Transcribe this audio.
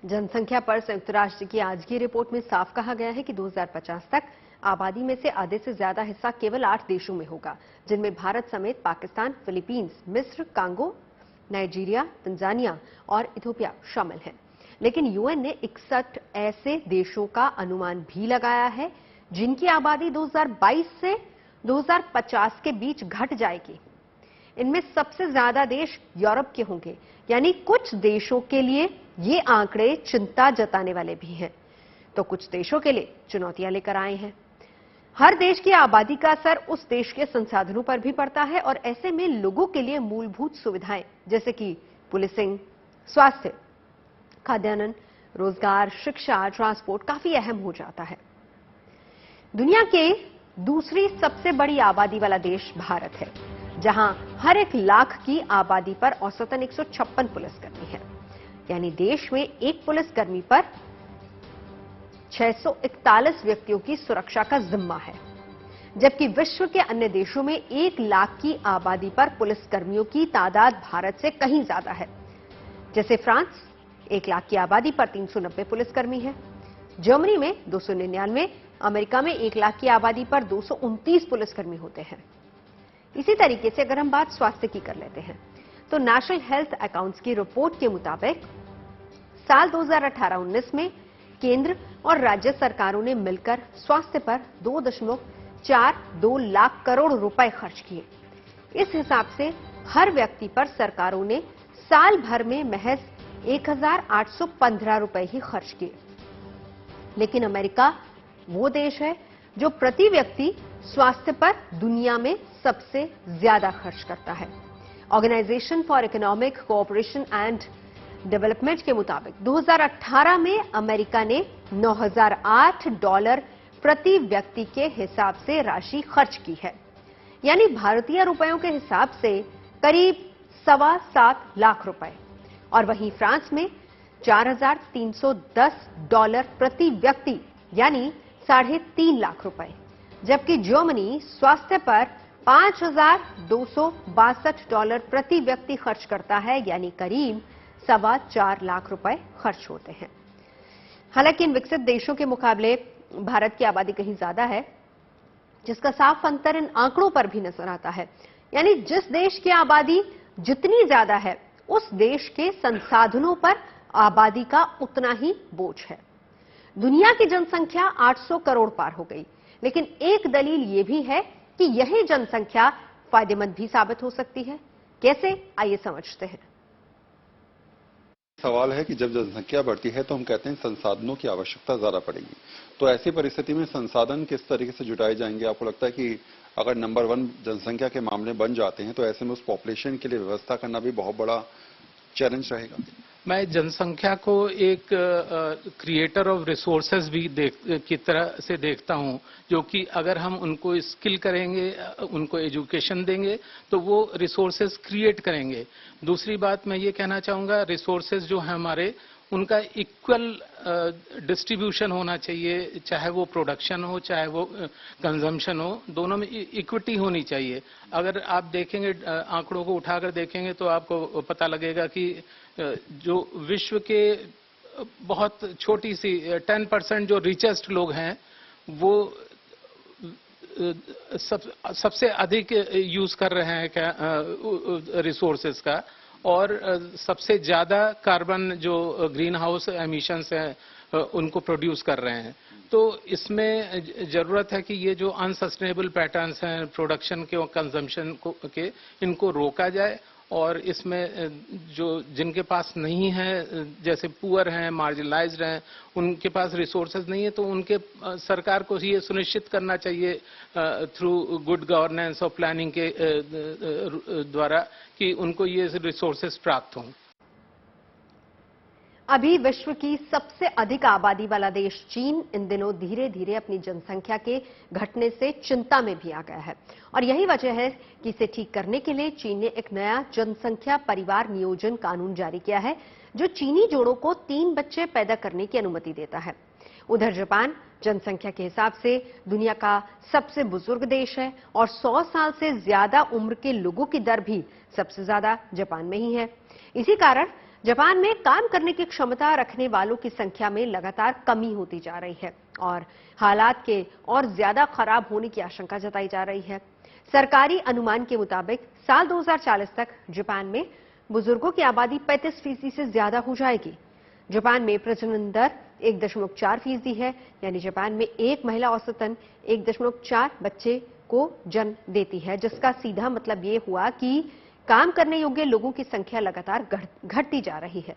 जनसंख्या पर संयुक्त राष्ट्र की आज की रिपोर्ट में साफ कहा गया है कि 2050 तक आबादी में से आधे से ज्यादा हिस्सा केवल 8 देशों में होगा, जिनमें भारत समेत पाकिस्तान, फिलीपींस, मिस्र, कांगो, नाइजीरिया, तंजानिया और इथियोपिया शामिल हैं। लेकिन यूएन ने 61 ऐसे देशों का अनुमान भी लगाया है जिनकी आबादी 2022 से 2050 के बीच घट जाएगी। इनमें सबसे ज्यादा देश यूरोप के होंगे, यानी कुछ देशों के लिए ये आंकड़े चिंता जताने वाले भी हैं, तो कुछ देशों के लिए चुनौतियां लेकर आए हैं। हर देश की आबादी का असर उस देश के संसाधनों पर भी पड़ता है और ऐसे में लोगों के लिए मूलभूत सुविधाएं जैसे कि पुलिसिंग, स्वास्थ्य, खाद्यान्न, रोजगार, शिक्षा, ट्रांसपोर्ट काफी अहम हो जाता है। दुनिया के दूसरी सबसे बड़ी आबादी वाला देश भारत है, जहां हर 1 लाख की आबादी पर औसतन 156 पुलिसकर्मी है, यानी देश में एक पुलिसकर्मी पर 641 व्यक्तियों की सुरक्षा का जिम्मा है। जबकि विश्व के अन्य देशों में 1 लाख की आबादी पर पुलिसकर्मियों की तादाद भारत से कहीं ज्यादा है। जैसे फ्रांस 1 लाख की आबादी पर 390 पुलिसकर्मी है, जर्मनी में 299, अमेरिका में 1 लाख की आबादी पर 229 पुलिसकर्मी होते हैं। इसी तरीके से अगर हम बात स्वास्थ्य की कर लेते हैं तो नेशनल हेल्थ अकाउंट्स की रिपोर्ट के मुताबिक साल 2018-19 में केंद्र और राज्य सरकारों ने मिलकर स्वास्थ्य पर 2.42 लाख करोड़ रुपए खर्च किए। इस हिसाब से हर व्यक्ति पर सरकारों ने साल भर में महज 1,815 रुपए ही खर्च किए। लेकिन अमेरिका वो देश है जो प्रति व्यक्ति स्वास्थ्य पर दुनिया में सबसे ज्यादा खर्च करता है। Organisation for economic cooperation and development के मुताबिक 2018 में अमेरिका ने $9,008 प्रति व्यक्ति के हिसाब से राशि खर्च की है, यानी भारतीय रुपयों के हिसाब से करीब $7.25 लाख रुपए। और वहीं फ्रांस में $4,310 प्रति व्यक्ति, यानी $3.5 लाख रुपए। जबकि जर्मनी स्वास्थ्य पर $5,262 प्रति व्यक्ति खर्च करता है, यानी करीब $4.25 लाख रुपए खर्च होते हैं। हालांकि इन विकसित देशों के मुकाबले भारत की आबादी कहीं ज्यादा है, जिसका साफ अंतर इन आंकड़ों पर भी नजर आता है। यानी जिस देश की आबादी जितनी ज्यादा है, उस देश के संसाधनों पर आबादी का उतना ही बोझ है। दुनिया की जनसंख्या 800 करोड़ पार हो गई, लेकिन एक दलील यह भी है कि यही जनसंख्या फायदेमंद भी साबित हो सकती है। कैसे, आइए समझते हैं। सवाल है कि जब जनसंख्या बढ़ती है तो हम कहते हैं संसाधनों की आवश्यकता ज्यादा पड़ेगी, तो ऐसी परिस्थिति में संसाधन किस तरीके से जुटाए जाएंगे? आपको लगता है कि अगर नंबर 1 जनसंख्या के मामले बन जाते हैं तो ऐसे में उस पॉपुलेशन के लिए व्यवस्था करना भी बहुत बड़ा चैलेंज रहेगा? मैं जनसंख्या को एक क्रिएटर ऑफ रिसोर्सेज भी की तरह से देखता हूं, जो कि अगर हम उनको स्किल करेंगे, उनको एजुकेशन देंगे तो वो रिसोर्सेज क्रिएट करेंगे। दूसरी बात मैं ये कहना चाहूंगा, रिसोर्सेज जो है हमारे, उनका इक्वल डिस्ट्रीब्यूशन होना चाहिए, चाहे वो प्रोडक्शन हो चाहे वो कंजम्पशन हो, दोनों में इक्विटी होनी चाहिए। अगर आप देखेंगे, आंकड़ों को उठाकर देखेंगे तो आपको पता लगेगा कि जो विश्व के बहुत छोटी सी 10% जो रिचेस्ट लोग हैं, वो सबसे अधिक यूज कर रहे हैं क्या रिसोर्सेज का, और सबसे ज्यादा कार्बन जो ग्रीन हाउस एमिशंस हैं उनको प्रोड्यूस कर रहे हैं। तो इसमें जरूरत है कि ये जो अनसस्टेनेबल पैटर्न्स हैं प्रोडक्शन के और कंजम्पशन के, इनको रोका जाए। और इसमें जो जिनके पास नहीं है, जैसे पुअर हैं, मार्जिनलाइज्ड हैं, उनके पास रिसोर्सेज नहीं है, तो उनके सरकार को ये सुनिश्चित करना चाहिए थ्रू गुड गवर्नेंस और प्लानिंग के द्वारा कि उनको ये रिसोर्सेज प्राप्त हों। अभी विश्व की सबसे अधिक आबादी वाला देश चीन इन दिनों धीरे धीरे अपनी जनसंख्या के घटने से चिंता में भी आ गया है, और यही वजह है कि इसे ठीक करने के लिए चीन ने एक नया जनसंख्या परिवार नियोजन कानून जारी किया है, जो चीनी जोड़ों को 3 बच्चे पैदा करने की अनुमति देता है। उधर जापान जनसंख्या के हिसाब से दुनिया का सबसे बुजुर्ग देश है और 100 साल से ज्यादा उम्र के लोगों की दर भी सबसे ज्यादा जापान में ही है। इसी कारण जापान में काम करने की क्षमता रखने वालों की संख्या में लगातार कमी होती जा रही है और हालात के और ज्यादा खराब होने की आशंका जताई जा रही है। सरकारी अनुमान के मुताबिक साल 2040 तक जापान में बुजुर्गों की आबादी 35% से ज्यादा हो जाएगी। जापान में प्रजनन दर 1.4% है, यानी जापान में एक महिला औसतन 1.4 बच्चे को जन्म देती है, जिसका सीधा मतलब ये हुआ कि काम करने योग्य लोगों की संख्या लगातार घटती जा रही है।